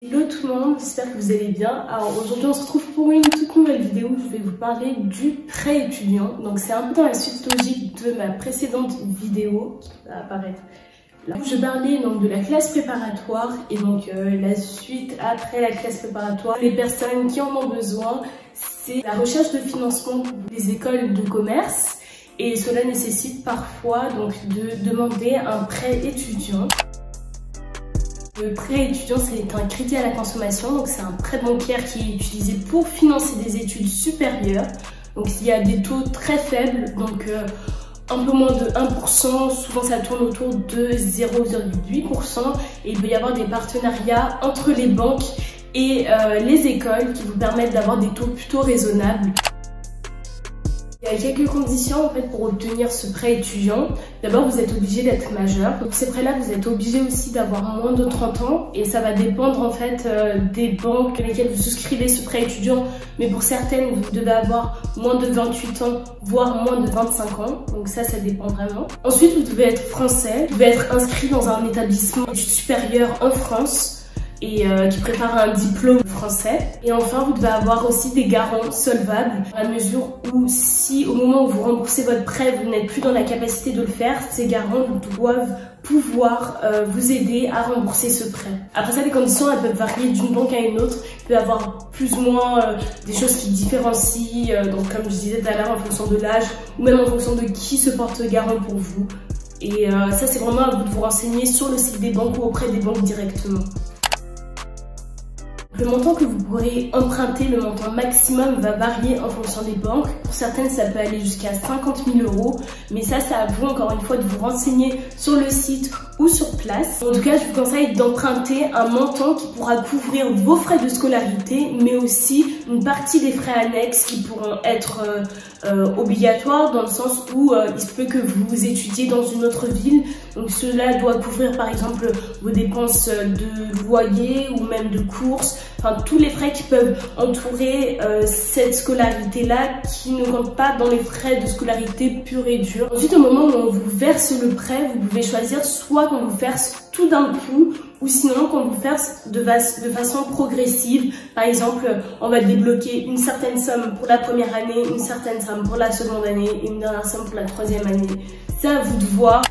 Hello tout le monde, j'espère que vous allez bien. Alors aujourd'hui on se retrouve pour une toute nouvelle vidéo où je vais vous parler du prêt étudiant. Donc c'est un peu dans la suite logique de ma précédente vidéo qui va apparaître là. Je parlais donc de la classe préparatoire et donc la suite après la classe préparatoire. Les personnes qui en ont besoin, c'est la recherche de financement pour les écoles de commerce et cela nécessite parfois donc de demander un prêt étudiant. Le prêt étudiant, c'est un crédit à la consommation, donc c'est un prêt bancaire qui est utilisé pour financer des études supérieures. Donc il y a des taux très faibles, donc un peu moins de 1%, souvent ça tourne autour de 0,8%. Et il peut y avoir des partenariats entre les banques et les écoles qui vous permettent d'avoir des taux plutôt raisonnables. Il y a quelques conditions en fait pour obtenir ce prêt étudiant. D'abord, vous êtes obligé d'être majeur. Pour ces prêts-là, vous êtes obligé aussi d'avoir moins de 30 ans et ça va dépendre en fait des banques avec lesquelles vous souscrivez ce prêt étudiant. Mais pour certaines, vous devez avoir moins de 28 ans, voire moins de 25 ans. Donc ça dépend vraiment. Ensuite, vous devez être français. Vous devez être inscrit dans un établissement d'études supérieures en France et qui prépare un diplôme français. Et enfin, vous devez avoir aussi des garants solvables, à mesure où si au moment où vous remboursez votre prêt, vous n'êtes plus dans la capacité de le faire, ces garants doivent pouvoir vous aider à rembourser ce prêt. Après ça, les conditions elles peuvent varier d'une banque à une autre. Il peut y avoir plus ou moins des choses qui différencient, donc comme je disais tout à l'heure, en fonction de l'âge ou même en fonction de qui se porte garant pour vous. Et ça, c'est vraiment à vous de vous renseigner sur le site des banques ou auprès des banques directement. Le montant que vous pourrez emprunter, le montant maximum va varier en fonction des banques. Pour certaines, ça peut aller jusqu'à 50 000 €. Mais ça, c'est à vous, encore une fois, de vous renseigner sur le site ou sur place. En tout cas, je vous conseille d'emprunter un montant qui pourra couvrir vos frais de scolarité, mais aussi une partie des frais annexes qui pourront être obligatoires dans le sens où il se peut que vous étudiez dans une autre ville. Donc cela doit couvrir par exemple vos dépenses de loyer ou même de courses. Enfin, tous les frais qui peuvent entourer cette scolarité-là qui ne comptent pas dans les frais de scolarité pure et dure. Ensuite, au moment où on vous verse le prêt, vous pouvez choisir soit qu'on vous verse tout d'un coup ou sinon qu'on vous verse de façon progressive. Par exemple, on va débloquer une certaine somme pour la première année, une certaine somme pour la seconde année et une dernière somme pour la troisième année. C'est à vous de voir.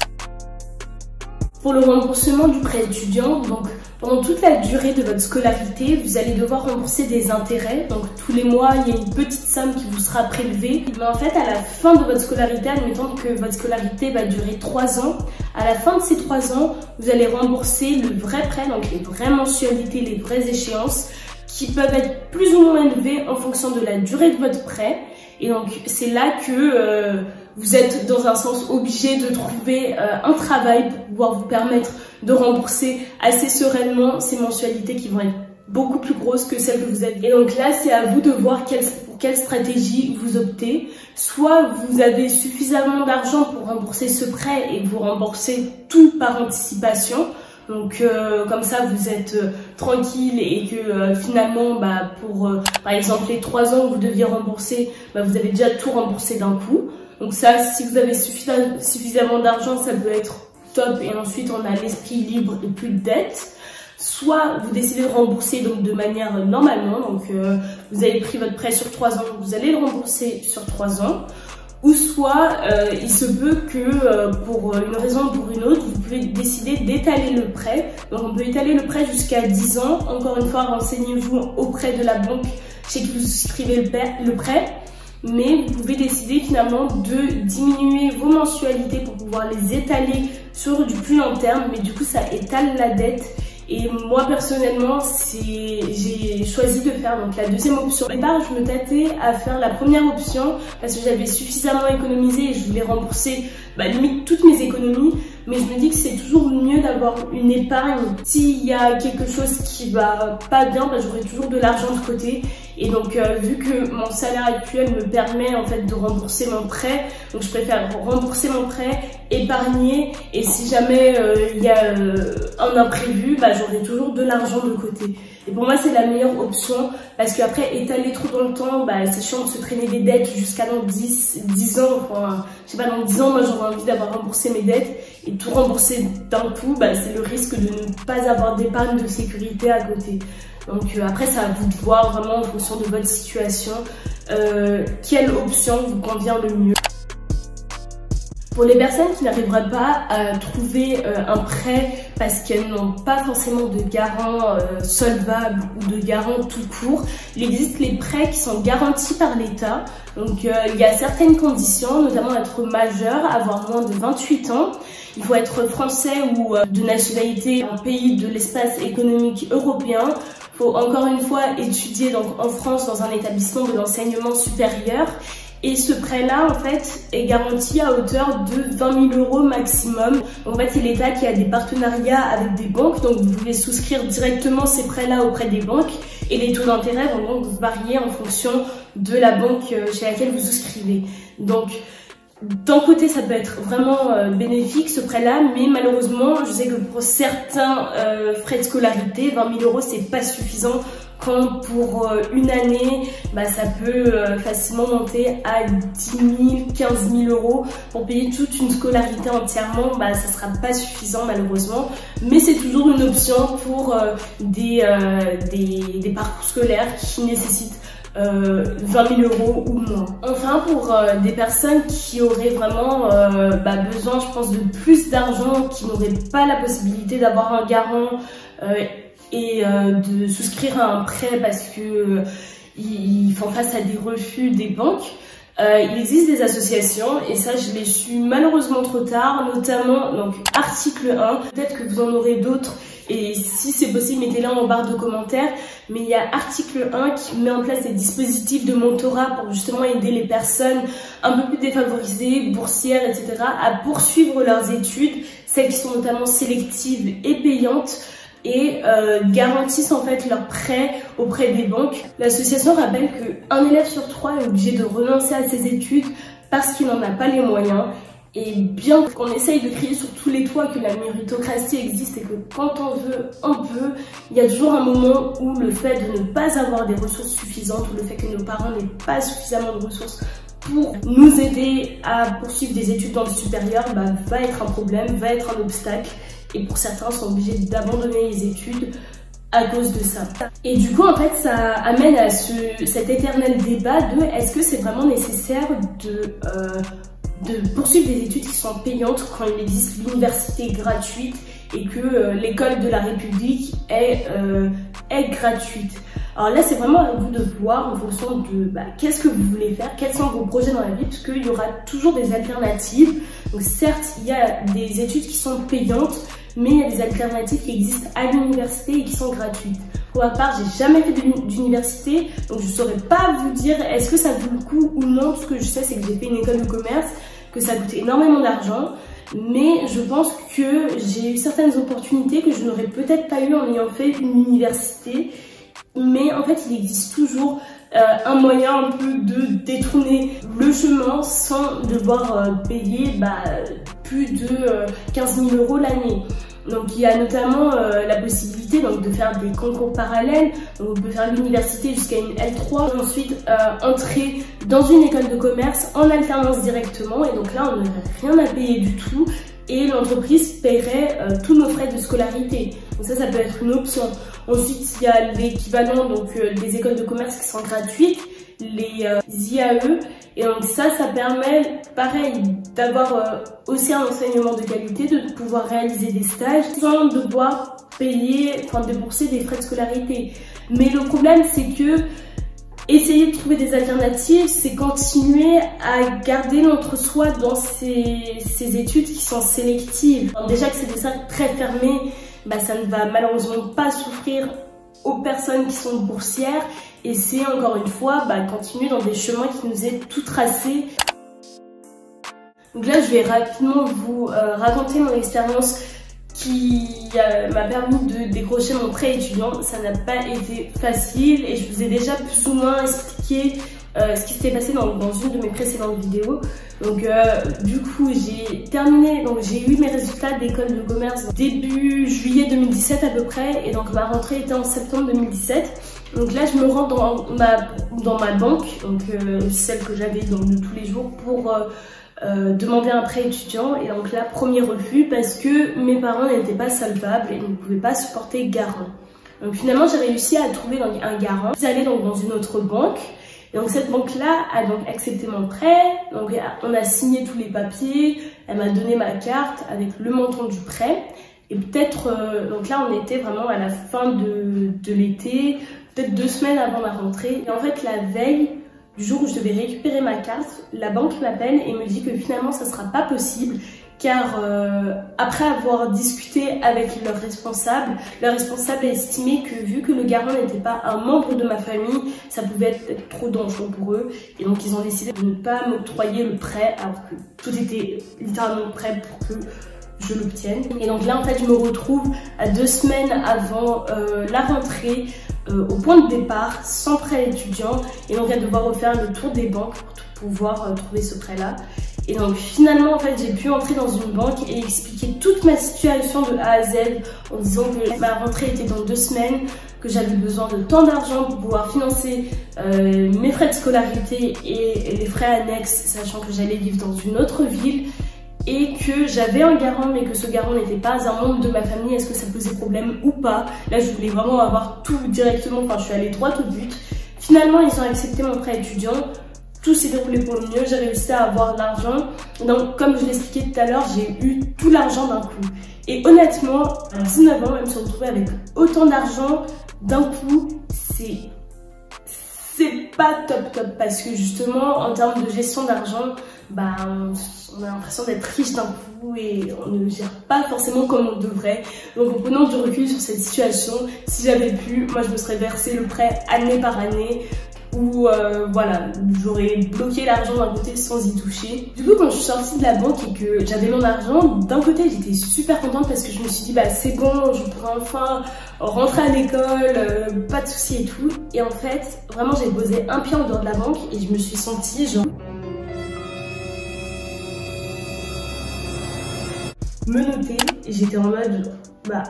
Pour le remboursement du prêt étudiant, donc pendant toute la durée de votre scolarité, vous allez devoir rembourser des intérêts. Donc tous les mois, il y a une petite somme qui vous sera prélevée. Mais en fait, à la fin de votre scolarité, admettons que votre scolarité va durer 3 ans, à la fin de ces 3 ans, vous allez rembourser le vrai prêt, donc les vraies mensualités, les vraies échéances, qui peuvent être plus ou moins élevées en fonction de la durée de votre prêt. Et donc c'est là que vous êtes dans un sens obligé de trouver un travail pour pouvoir vous permettre de rembourser assez sereinement ces mensualités qui vont être beaucoup plus grosses que celles que vous avez. Et donc là, c'est à vous de voir pour quelle stratégie vous optez. Soit vous avez suffisamment d'argent pour rembourser ce prêt et vous remboursez tout par anticipation. Donc comme ça vous êtes tranquille et que finalement pour par exemple les 3 ans que vous deviez rembourser, vous avez déjà tout remboursé d'un coup. Donc ça, si vous avez suffisamment d'argent, ça peut être top et ensuite on a l'esprit libre et plus de dettes. Soit vous décidez de rembourser donc de manière normalement, donc vous avez pris votre prêt sur 3 ans, vous allez le rembourser sur 3 ans. Ou soit il se peut que pour une raison ou pour une autre, vous pouvez décider d'étaler le prêt. Donc on peut étaler le prêt jusqu'à 10 ans. Encore une fois, renseignez-vous auprès de la banque chez qui vous souscrivez le prêt. Mais vous pouvez décider finalement de diminuer vos mensualités pour pouvoir les étaler sur du plus long terme. Mais du coup, ça étale la dette. Et moi personnellement, j'ai choisi de faire donc la deuxième option. Au départ, je me tâtais à faire la première option parce que j'avais suffisamment économisé et je voulais rembourser limite toutes mes économies. Mais je me dis que c'est toujours mieux d'avoir une épargne. S'il y a quelque chose qui va pas bien, j'aurai toujours de l'argent de côté. Et donc vu que mon salaire actuel me permet en fait de rembourser mon prêt, donc je préfère rembourser mon prêt, épargner et si jamais il y a un imprévu, j'aurai toujours de l'argent de côté. Et pour moi c'est la meilleure option parce qu'après étaler trop dans le temps, c'est chiant de se traîner des dettes jusqu'à dans 10 ans, enfin je sais pas, dans 10 ans moi j'aurais envie d'avoir remboursé mes dettes et tout rembourser d'un coup, c'est le risque de ne pas avoir d'épargne de sécurité à côté. Donc après, c'est à vous de voir vraiment en fonction de votre situation quelle option vous convient le mieux. Pour les personnes qui n'arriveraient pas à trouver un prêt parce qu'elles n'ont pas forcément de garant solvable ou de garant tout court, il existe les prêts qui sont garantis par l'État. Donc il y a certaines conditions, notamment être majeur, avoir moins de 28 ans. Il faut être français ou de nationalité en pays de l'espace économique européen. Il faut encore une fois étudier donc en France dans un établissement de l'enseignement supérieur. Et ce prêt-là, en fait, est garanti à hauteur de 20 000 € maximum. En fait, c'est l'État qui a des partenariats avec des banques, donc vous pouvez souscrire directement ces prêts-là auprès des banques. Et les taux d'intérêt vont donc varier en fonction de la banque chez laquelle vous souscrivez. Donc, d'un côté, ça peut être vraiment bénéfique ce prêt-là, mais malheureusement, je sais que pour certains frais de scolarité, 20 000 € c'est pas suffisant. Quand pour une année, ça peut facilement monter à 10 000, 15 000 € pour payer toute une scolarité entièrement, ça sera pas suffisant malheureusement, mais c'est toujours une option pour des parcours scolaires qui nécessitent 20 000 € ou moins. Enfin, pour des personnes qui auraient vraiment besoin, je pense, de plus d'argent, qui n'auraient pas la possibilité d'avoir un garant et de souscrire à un prêt parce que ils font face à des refus des banques. Il existe des associations et ça je l'ai su malheureusement trop tard, notamment donc article 1, peut-être que vous en aurez d'autres et si c'est possible mettez-les en barre de commentaires, mais il y a article 1 qui met en place des dispositifs de mentorat pour justement aider les personnes un peu plus défavorisées, boursières, etc. à poursuivre leurs études, celles qui sont notamment sélectives et payantes, et garantissent en fait leurs prêts auprès des banques. L'association rappelle qu'un élève sur 3 est obligé de renoncer à ses études parce qu'il n'en a pas les moyens. Et bien qu'on essaye de crier sur tous les toits que la méritocratie existe et que quand on veut, on peut, il y a toujours un moment où le fait de ne pas avoir des ressources suffisantes ou le fait que nos parents n'aient pas suffisamment de ressources pour nous aider à poursuivre des études dans le supérieur va être un problème, va être un obstacle. Et pour certains sont obligés d'abandonner les études à cause de ça. Et du coup, en fait, ça amène à cet éternel débat de est-ce que c'est vraiment nécessaire de poursuivre des études qui sont payantes quand il existe l'université gratuite et que l'école de la République est gratuite. Alors là, c'est vraiment à vous de voir en fonction de qu'est-ce que vous voulez faire, quels sont vos projets dans la vie, parce qu'il y aura toujours des alternatives. Donc certes, il y a des études qui sont payantes, mais il y a des alternatives qui existent à l'université et qui sont gratuites. Pour ma part, j'ai jamais fait d'université, donc je ne saurais pas vous dire est-ce que ça vaut le coup ou non. Tout ce que je sais, c'est que j'ai fait une école de commerce, que ça coûtait énormément d'argent, mais je pense que j'ai eu certaines opportunités que je n'aurais peut-être pas eu en ayant fait une université. Mais en fait, il existe toujours un moyen un peu de détourner le chemin sans devoir payer plus de 15 000 € l'année. Donc il y a notamment la possibilité de faire des concours parallèles. Donc, on peut faire l'université jusqu'à une L3, et ensuite entrer dans une école de commerce en alternance directement. Et donc là, on n'aurait rien à payer du tout. Et l'entreprise paierait tous nos frais de scolarité. Donc ça peut être une option. Ensuite, il y a l'équivalent des écoles de commerce qui sont gratuites, les IAE. Et donc ça permet, pareil, d'avoir aussi un enseignement de qualité, de pouvoir réaliser des stages sans devoir débourser des frais de scolarité. Mais le problème, c'est que essayer de trouver des alternatives, c'est continuer à garder l'entre-soi dans ces études qui sont sélectives. Alors déjà que c'est des cercles très fermés, ça ne va malheureusement pas souffrir aux personnes qui sont boursières. Et c'est encore une fois continuer dans des chemins qui nous est tout tracés. Donc là, je vais rapidement vous raconter mon expérience qui m'a permis de décrocher mon prêt étudiant. Ça n'a pas été facile et je vous ai déjà plus ou moins expliqué ce qui s'était passé dans une de mes précédentes vidéos. Donc du coup j'ai terminé, donc j'ai eu mes résultats d'école de commerce début juillet 2017 à peu près, et donc ma rentrée était en septembre 2017. Donc là je me rends dans ma banque, donc celle que j'avais de tous les jours pour demander un prêt étudiant. Et donc là, premier refus parce que mes parents n'étaient pas solvables et ne pouvaient pas supporter garant. Donc finalement, j'ai réussi à trouver donc un garant. Je suis allée donc dans une autre banque. Et donc cette banque-là a donc accepté mon prêt. Donc on a signé tous les papiers. Elle m'a donné ma carte avec le montant du prêt. Et peut-être, donc là on était vraiment à la fin de l'été, peut-être 2 semaines avant ma rentrée. Et en fait la veille du jour où je devais récupérer ma carte, la banque m'appelle et me dit que finalement ça sera pas possible. Car après avoir discuté avec leur responsable a estimé que vu que le garant n'était pas un membre de ma famille, ça pouvait être trop dangereux pour eux. Et donc ils ont décidé de ne pas m'octroyer le prêt alors que tout était littéralement prêt pour que je l'obtienne. Et donc là en fait je me retrouve à 2 semaines avant la rentrée au point de départ sans prêt étudiant et donc à devoir refaire le tour des banques pour pouvoir trouver ce prêt là. Et donc finalement en fait j'ai pu entrer dans une banque et expliquer toute ma situation de A à Z en disant que ma rentrée était dans 2 semaines, que j'avais besoin de tant d'argent pour pouvoir financer mes frais de scolarité et les frais annexes, sachant que j'allais vivre dans une autre ville et que j'avais un garant mais que ce garant n'était pas un membre de ma famille, est-ce que ça posait problème ou pas. Là je voulais vraiment avoir tout directement, enfin je suis allée droit au but. Finalement ils ont accepté mon prêt étudiant. Tout s'est déroulé pour le mieux, j'ai réussi à avoir l'argent. Donc comme je l'expliquais tout à l'heure, j'ai eu tout l'argent d'un coup. Et honnêtement, à 19 ans, même se retrouver avec autant d'argent d'un coup, c'est pas top parce que justement en termes de gestion d'argent, bah, on a l'impression d'être riche d'un coup et on ne gère pas forcément comme on devrait. Donc en prenant du recul sur cette situation, si j'avais pu, moi je me serais versé le prêt année par année. Ou voilà, j'aurais bloqué l'argent d'un côté sans y toucher. Du coup quand je suis sortie de la banque et que j'avais mon argent, d'un côté j'étais super contente parce que je me suis dit bah c'est bon, je pourrais enfin rentrer à l'école, pas de soucis et tout. Et en fait vraiment j'ai posé un pied en dehors de la banque et je me suis sentie genre menottée. Et j'étais en mode bah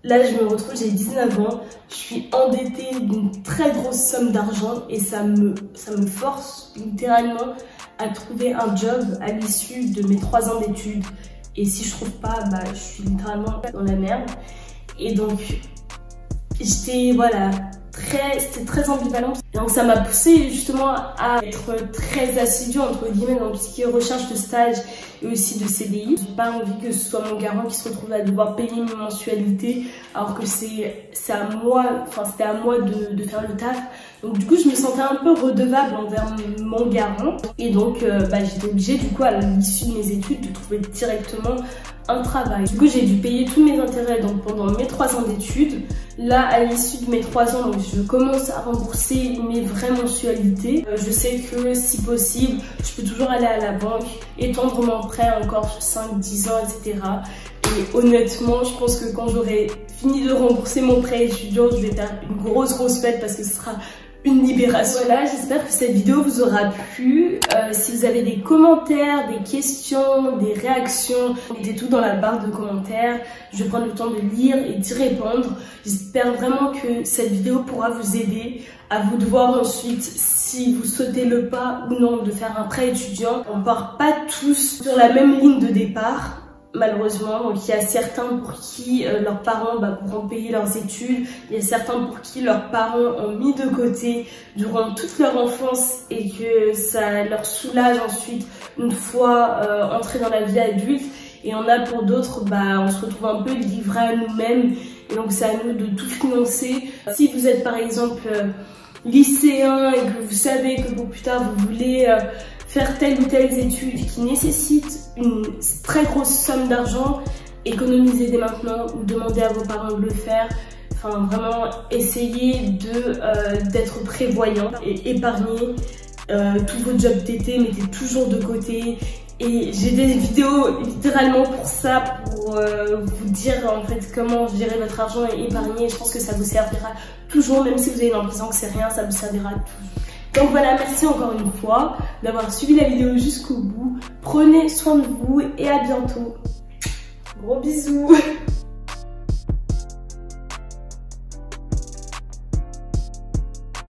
là, je me retrouve, j'ai 19 ans, je suis endettée d'une très grosse somme d'argent et ça me force littéralement à trouver un job à l'issue de mes 3 ans d'études. Et si je trouve pas, bah, je suis littéralement dans la merde. Et donc, j'étais, voilà, c'était très ambivalent. Et donc ça m'a poussée justement à être très assidue entre guillemets dans tout ce qui est recherche de stage et aussi de CDI. J'ai pas envie que ce soit mon garant qui se retrouve à devoir payer mes mensualités alors que c'est à moi, enfin c'était à moi de faire le taf. Donc du coup je me sentais un peu redevable envers mon garant et donc bah, j'étais obligée du coup à l'issue de mes études de trouver directement un travail. Du coup j'ai dû payer tous mes intérêts donc pendant mes 3 ans d'études. Là à l'issue de mes 3 ans donc je commence à rembourser mes vraies mensualités. Je sais que si possible je peux toujours aller à la banque, étendre mon prêt encore 5-10 ans etc. Et honnêtement je pense que quand j'aurai fini de rembourser mon prêt étudiant je vais faire une grosse fête parce que ce sera une libération. Voilà, j'espère que cette vidéo vous aura plu. Si vous avez des commentaires, des questions, des réactions, mettez tout dans la barre de commentaires. Je vais prendre le temps de lire et d'y répondre. J'espère vraiment que cette vidéo pourra vous aider. À vous de voir ensuite si vous sautez le pas ou non de faire un prêt étudiant. On part pas tous sur la même ligne de départ. Malheureusement, donc il y a certains pour qui leurs parents pourront payer leurs études, il y a certains pour qui leurs parents ont mis de côté durant toute leur enfance et que ça leur soulage ensuite une fois entrés dans la vie adulte, et on a pour d'autres, on se retrouve un peu livrés à nous-mêmes et donc c'est à nous de tout financer. Si vous êtes par exemple lycéen et que vous savez que pour plus tard vous voulez faire telle ou telle étude qui nécessite une très grosse somme d'argent, économisez dès maintenant ou demandez à vos parents de le faire. Enfin vraiment essayez d'être prévoyant et épargnez tous vos jobs d'été, mettez toujours de côté. Et j'ai des vidéos littéralement pour ça, pour vous dire en fait comment gérer votre argent et épargner. Je pense que ça vous servira toujours, même si vous avez l'impression que c'est rien, ça vous servira toujours. Donc voilà, merci encore une fois d'avoir suivi la vidéo jusqu'au bout. Prenez soin de vous et à bientôt. Gros bisous.